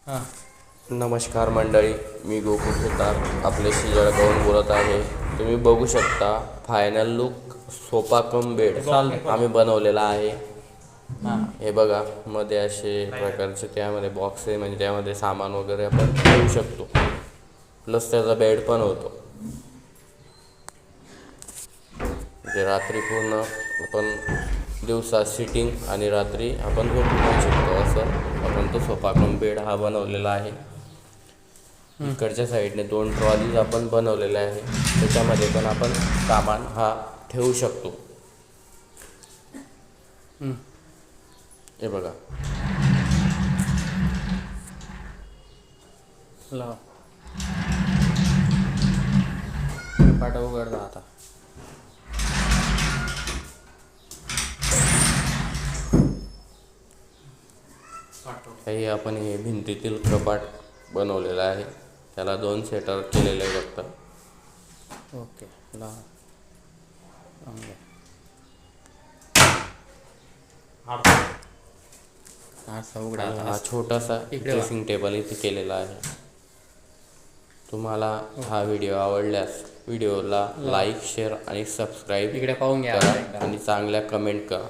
हां. नमस्कार मंडळी, मी गोकुळ सुतार आपल्याशी जळगावून बोलत आहे. तुम्ही बघू शकता final look sofa cum bed आम्ही बनवलेला आहे. हे बघा, मध्ये असे प्रकारचे त्यामध्ये बॉक्स आहे, म्हणजे त्यामध्ये सामान वगैरे आपण ठेवू शकतो. प्लस त्याचा बेड पण होतो, म्हणजे रात्री पूर्ण आपण दिवसा सिटिंग आणि रात्री आपण झोपू पण शकतो. असं आपण तो सोफा कम बेड हा बनवलेला आहे. इकडच्या साईडने 2 ट्रॉलीज आपण बनवलेल्या आहे, त्याच्यामध्ये पण आपण सामान हा ठेवू शकतो. हे बघा, लावा पाटा उघडता आता. हे आपण हे भिंतीतील कपाट बनवलेलं आहे. त्याला 2 सेटर केलेले आहे फक्त. ओके, लावा. उघडा आणि आता. हा छोटासा इकडे ड्रेसिंग टेबल इथे केलेला आहे. तुम्हाला हा व्हिडिओ आवडल्यास व्हिडिओला लाईक, शेअर आणि सबस्क्राईब इकडे पाहून घ्या करा एकदा. आणि चांगल्या कमेंट करा.